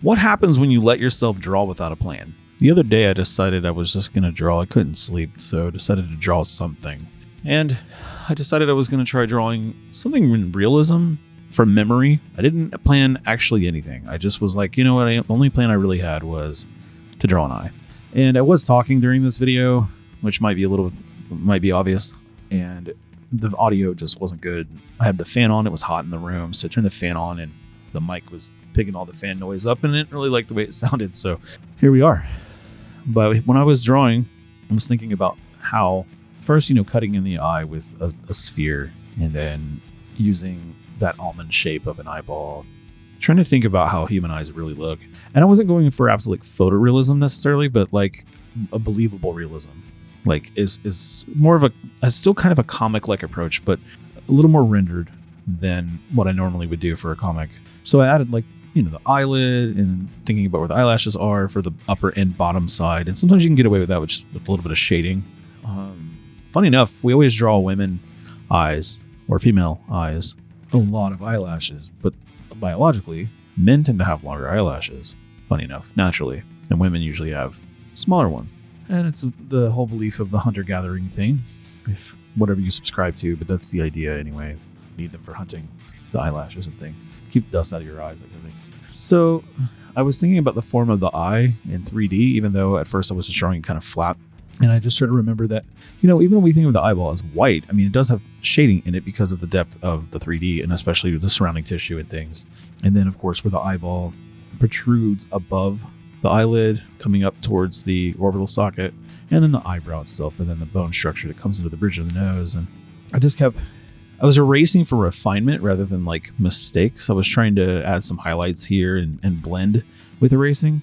What happens when you let yourself draw without a plan? The other day I decided I was just going to draw. I couldn't sleep, so I decided to draw something. And I decided I was going to try drawing something in realism from memory. I didn't plan actually anything. I just was like, you know what? The only plan I really had was to draw an eye. And I was talking during this video, which might be obvious. And the audio just wasn't good. I had the fan on. It was hot in the room. So I turned the fan on and the mic was picking all the fan noise up and I didn't really like the way it sounded. So here we are. But when I was drawing, I was thinking about how first, cutting in the eye with a sphere and then using that almond shape of an eyeball, trying to think about how human eyes really look. And I wasn't going for absolute photorealism necessarily, but like a believable realism. Like is more of a still kind of a comic-like approach, but a little more rendered than what I normally would do for a comic. So I added the eyelid and thinking about where the eyelashes are for the upper and bottom side. And sometimes you can get away with that with a little bit of shading. Funny enough, we always draw women eyes or female eyes, a lot of eyelashes, but biologically, men tend to have longer eyelashes, funny enough, naturally, and women usually have smaller ones. And it's the whole belief of the hunter-gathering thing, if whatever you subscribe to, but that's the idea anyways. Need them for hunting, the eyelashes and things. Keep dust out of your eyes, that kind of thing. So I was thinking about the form of the eye in 3D, even though at first I was just drawing it kind of flat. And I just started to remember that, even when we think of the eyeball as white, I mean, it does have shading in it because of the depth of the 3D and especially the surrounding tissue and things. And then, of course, where the eyeball protrudes above the eyelid, coming up towards the orbital socket, and then the eyebrow itself, and then the bone structure that comes into the bridge of the nose. And I was erasing for refinement rather than like mistakes. I was trying to add some highlights here and blend with erasing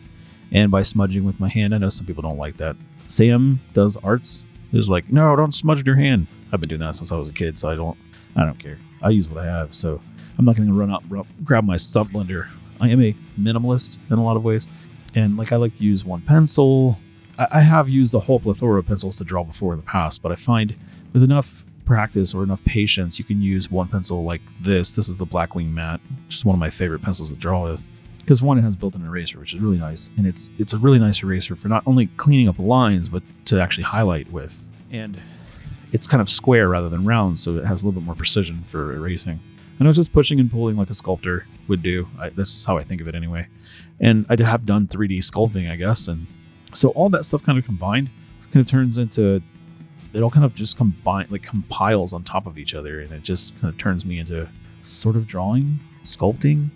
and by smudging with my hand. I know some people don't like that. Sam does arts. He's like, no, don't smudge with your hand. I've been doing that since I was a kid, so I don't care. I use what I have, so I'm not going to run out and grab my stump blender. I am a minimalist in a lot of ways, and I like to use one pencil. I have used a whole plethora of pencils to draw before in the past, but I find with enough practice or enough patience, you can use one pencil like this. This is the Blackwing Matte, which is one of my favorite pencils to draw with. Because one, it has built-in eraser, which is really nice. And it's a really nice eraser for not only cleaning up lines, but to actually highlight with. And it's kind of square rather than round, so it has a little bit more precision for erasing. And I was just pushing and pulling like a sculptor would do. This is how I think of it anyway. And I have done 3D sculpting, I guess. And so all that stuff kind of combined kind of turns into, it all kind of just compiles on top of each other. And it just kind of turns me into sort of drawing, sculpting,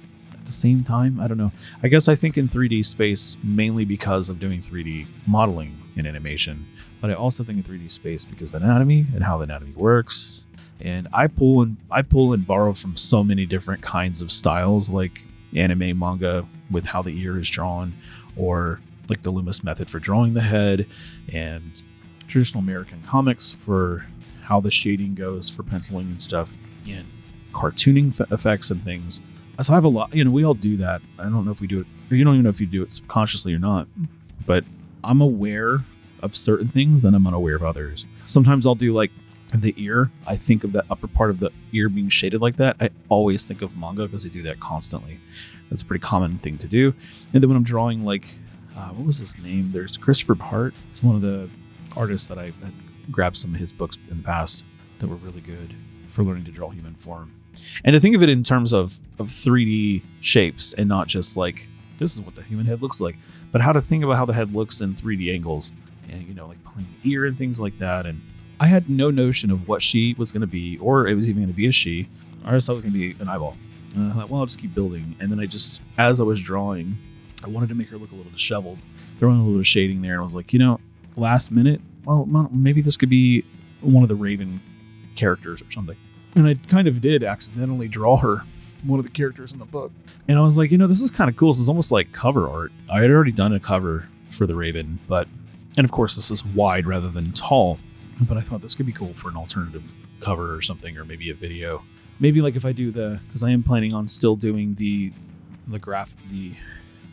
the same time. I don't know. I guess I think in 3D space mainly because of doing 3D modeling and animation, but I also think in 3D space because of anatomy and how the anatomy works. And I pull and borrow from so many different kinds of styles, like anime, manga with how the ear is drawn, or like the Loomis method for drawing the head, and traditional American comics for how the shading goes for penciling and stuff, and cartooning effects and things. So I have a lot, we all do that. I don't know if we do it, or you don't even know if you do it subconsciously or not, but I'm aware of certain things and I'm unaware of others. Sometimes I'll do like the ear. I think of the upper part of the ear being shaded like that. I always think of manga because they do that constantly. That's a pretty common thing to do. And then when I'm drawing what was his name? There's Christopher Hart. He's one of the artists that I had grabbed some of his books in the past that were really good for learning to draw human form. And to think of it in terms of 3D shapes and not just like, this is what the human head looks like, but how to think about how the head looks in 3D angles and, like pulling the ear and things like that. And I had no notion of what she was going to be, or it was even going to be a she. I just thought it was going to be an eyeball. And I thought, well, I'll just keep building. And then as I was drawing, I wanted to make her look a little disheveled, throwing a little bit of shading there. And I was like, last minute, well, maybe this could be one of the Raven characters or something. And I kind of did accidentally draw her, one of the characters in the book. And I was like, this is kind of cool. This is almost like cover art. I had already done a cover for the Raven, and of course this is wide rather than tall, but I thought this could be cool for an alternative cover or something, or maybe a video. Maybe like if I do because I am planning on still doing the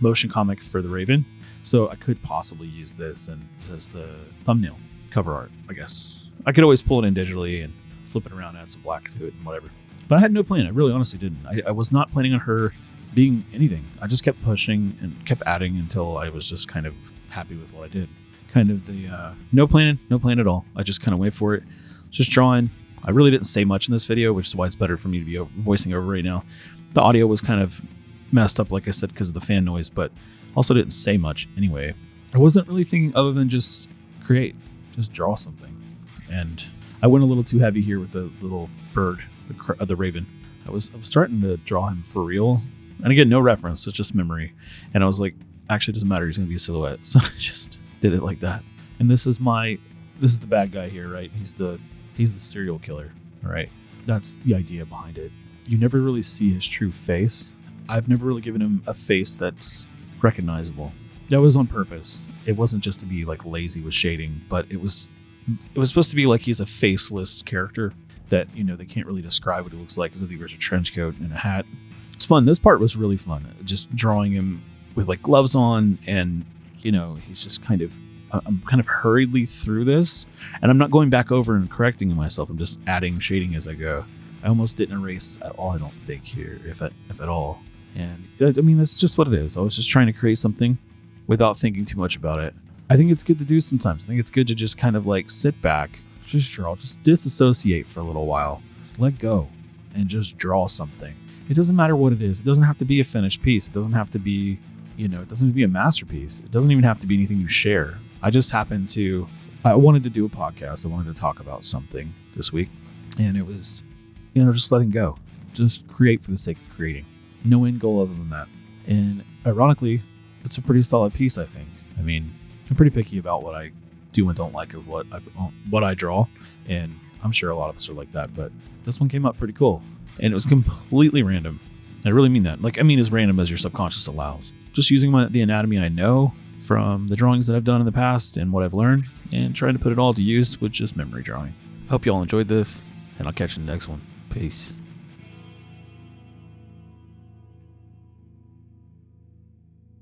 motion comic for the Raven. So I could possibly use this and as the thumbnail cover art, I guess. I could always pull it in digitally and flip it around, add some black to it and whatever. But I had no plan. I really honestly didn't. I was not planning on her being anything. I just kept pushing and kept adding until I was just kind of happy with what I did. Kind of the no plan at all. I just kind of wait for it. Just drawing. I really didn't say much in this video, which is why it's better for me to be voicing over right now. The audio was kind of messed up, like I said, because of the fan noise, but also didn't say much anyway. I wasn't really thinking other than just create, just draw something. And I went a little too heavy here with the little bird, the raven. I was starting to draw him for real. And again, no reference, it's just memory. And I was like, actually, it doesn't matter, he's going to be a silhouette. So I just did it like that. And this is the bad guy here, right? He's the serial killer, right? That's the idea behind it. You never really see his true face. I've never really given him a face that's recognizable. That was on purpose. It wasn't just to be like lazy with shading, but it was supposed to be like he's a faceless character that, they can't really describe what he looks like, as if he wears a trench coat and a hat. It's fun. This part was really fun. Just drawing him with like gloves on, and he's just I'm kind of hurriedly through this, and I'm not going back over and correcting myself. I'm just adding shading as I go. I almost didn't erase at all, I don't think, here, if at all. And I mean, that's just what it is. I was just trying to create something without thinking too much about it. I think it's good to do sometimes. I think it's good to just kind of like sit back, just draw, just disassociate for a little while, let go, and just draw something. It doesn't matter what it is. It doesn't have to be a finished piece. It doesn't have to be, it doesn't have to be a masterpiece. It doesn't even have to be anything you share. I wanted to do a podcast. I wanted to talk about something this week, and it was, just letting go. Just create for the sake of creating. No end goal other than that. And ironically, it's a pretty solid piece, I think. I mean, I'm pretty picky about what I do and don't like of what I draw, and I'm sure a lot of us are like that, but this one came out pretty cool. And it was completely random. I really mean that. As random as your subconscious allows. Just using the anatomy I know from the drawings that I've done in the past and what I've learned, and trying to put it all to use with just memory drawing. Hope you all enjoyed this, and I'll catch you in the next one. Peace.